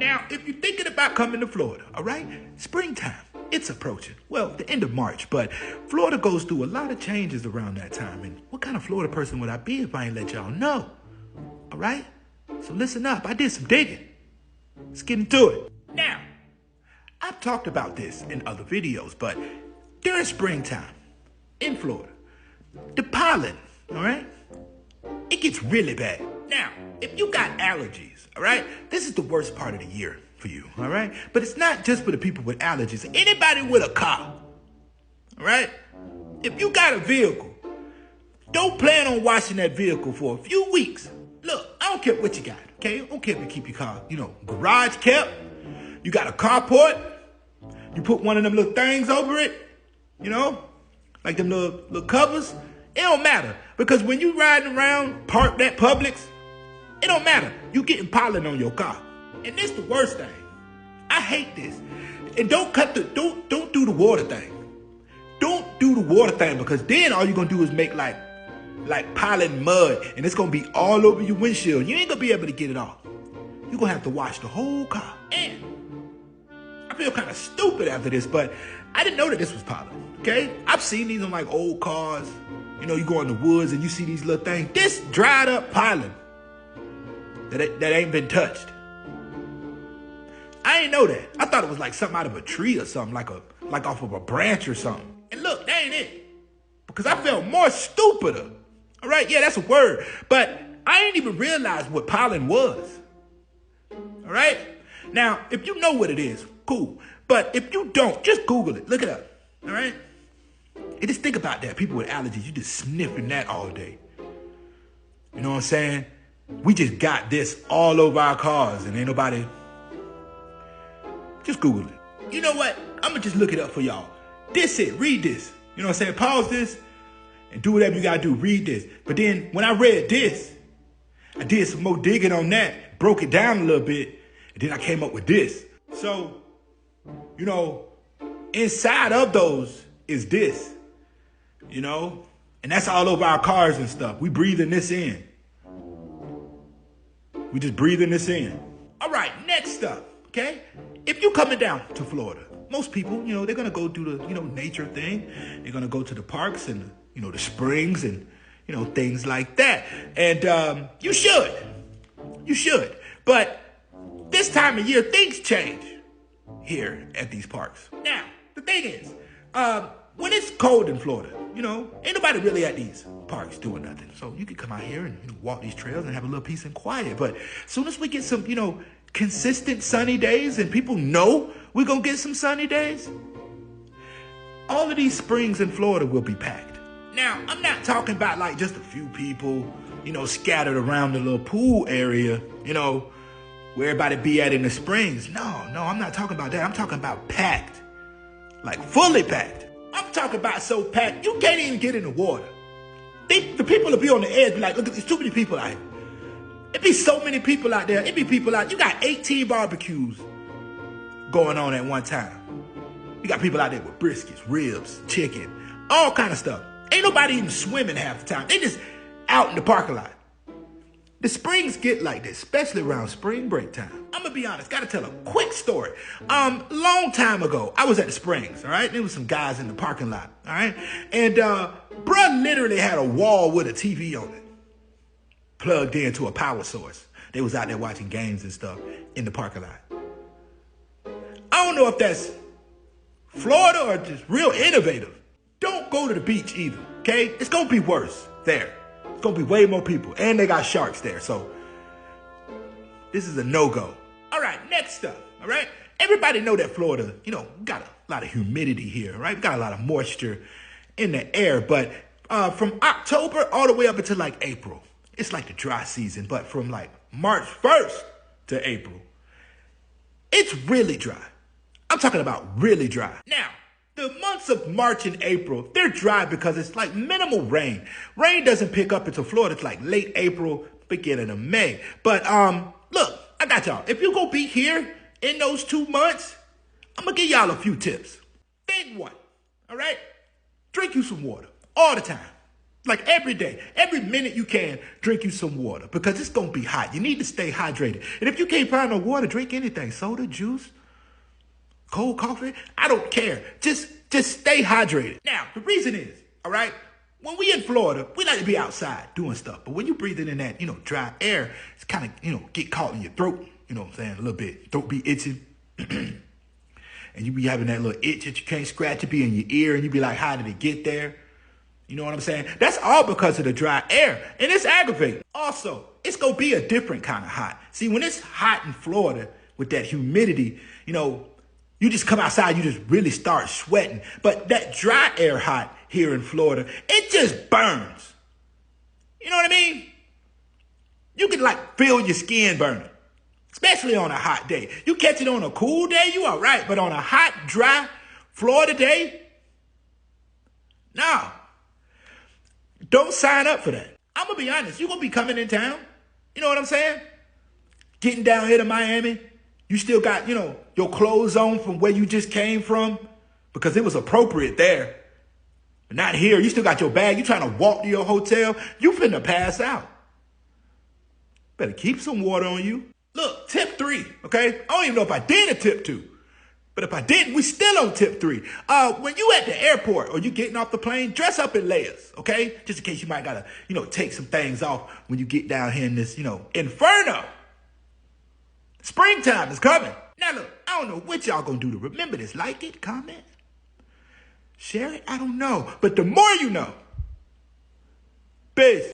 Now, if you're thinking about coming to Florida, all right, springtime, it's approaching. Well, the end of March, but Florida goes through a lot of changes around that time. And what kind of Florida person would I be if I ain't let y'all know? All right? So listen up. I did some digging. Let's get into it. Now, I've talked about this in other videos, but during springtime in Florida, the pollen, all right, it gets really bad. Now, if you got allergies, all right, this is the worst part of the year for you, all right? But it's not just for the people with allergies. Anybody with a car, all right? If you got a vehicle, don't plan on washing that vehicle for a few weeks. Look, I don't care what you got, okay? I don't care if you keep your car, garage kept. You got a carport. You put one of them little things over it, like them little covers. It don't matter, because when you riding around parked at Publix, it don't matter. You getting pollen on your car. And this the worst thing. I hate this. And don't do the water thing. Don't do the water thing, because then all you're gonna do is make like pollen mud, and it's gonna be all over your windshield. You ain't gonna be able to get it off. You're gonna have to wash the whole car. And I feel kind of stupid after this, but I didn't know that this was pollen, okay? I've seen these on like old cars. You go in the woods and you see these little things. This dried up pollen that ain't been touched. I didn't know that. I thought it was like something out of a tree or something, like off of a branch or something. And look, that ain't it. Because I felt more stupider. All right, yeah, that's a word. But I didn't even realize what pollen was. All right? Now, if you know what it is, cool. But if you don't, just Google it. Look it up. All right? And just think about that. People with allergies, you just sniffing that all day. You know what I'm saying? We just got this all over our cars and ain't nobody. Just Google it. You know what? I'm going to just look it up for y'all. Read this. You know what I'm saying? Pause this and do whatever you got to do. Read this. But then when I read this, I did some more digging on that, broke it down a little bit, and then I came up with this. So, inside of those is this, and that's all over our cars and stuff. We breathing this in. We just breathing this in. All right, next up, okay? If you coming down to Florida, most people, they're going to go do the, nature thing. They're going to go to the parks and, the springs and, things like that. And you should. You should. But this time of year, things change here at these parks. Now, the thing is, when it's cold in Florida, ain't nobody really at these parks doing nothing. So you can come out here and walk these trails and have a little peace and quiet. But as soon as we get some, consistent sunny days and people know we're going to get some sunny days, all of these springs in Florida will be packed. Now, I'm not talking about like just a few people, scattered around the little pool area, where everybody be at in the springs. No, I'm not talking about that. I'm talking about packed, like fully packed. I'm talking about so packed, you can't even get in the water. The people will be on the edge, be like, look, there's too many people out here. It be so many people out there. It be people out. You got 18 barbecues going on at one time. You got people out there with briskets, ribs, chicken, all kind of stuff. Ain't nobody even swimming half the time. They just out in the parking lot. The springs get like this, especially around spring break time. I'm gonna be honest, gotta tell a quick story. Long time ago, I was at the springs, all right? There was some guys in the parking lot, all right? And bruh literally had a wall with a TV on it, plugged into a power source. They was out there watching games and stuff in the parking lot. I don't know if that's Florida or just real innovative. Don't go to the beach either, okay? It's gonna be worse there. It's gonna be way more people, and they got sharks there, so this is a no-go. All right, next up, all right? Everybody know that Florida, got a lot of humidity here, right? We got a lot of moisture in the air, but from October all the way up until like April, it's like the dry season, but from like March 1st to April, it's really dry. I'm talking about really dry. Now, the months of March and April, they're dry because it's like minimal rain. Rain doesn't pick up until Florida. It's like late April, beginning of May. But look, I got y'all. If you go be here in those 2 months, I'm going to give y'all a few tips. Thing one, all right? Drink you some water all the time. Like every day, every minute you can, drink you some water because it's going to be hot. You need to stay hydrated. And if you can't find no water, drink anything. Soda, juice, cold coffee. I don't care. Just stay hydrated. Now, the reason is, all right, when we in Florida, we like to be outside doing stuff. But when you breathing in that, dry air, it's kind of, get caught in your throat. You know what I'm saying? A little bit. Throat be itching. And you be having that little itch that you can't scratch. It be in your ear. And you be like, how did it get there? You know what I'm saying? That's all because of the dry air. And it's aggravating. Also, it's going to be a different kind of hot. See, when it's hot in Florida with that humidity, you just come outside, you just really start sweating. But that dry air hot here in Florida, it just burns. You know what I mean? You can feel your skin burning, especially on a hot day. You catch it on a cool day, you all right. But on a hot, dry Florida day, no. Don't sign up for that. I'm going to be honest. You're going to be coming in town. You know what I'm saying? Getting down here to Miami. You still got, your clothes on from where you just came from because it was appropriate there. But not here. You still got your bag. You trying to walk to your hotel. You finna pass out. Better keep some water on you. Look, tip 3, okay? I don't even know if I did a tip 2. But if I didn't, we still on tip 3. When you at the airport or you getting off the plane, dress up in layers, okay? Just in case you might gotta, take some things off when you get down here in this, inferno. Springtime is coming. Now look, I don't know what y'all gonna do to remember this. Like it, comment, share it, I don't know. But the more you know. Peace.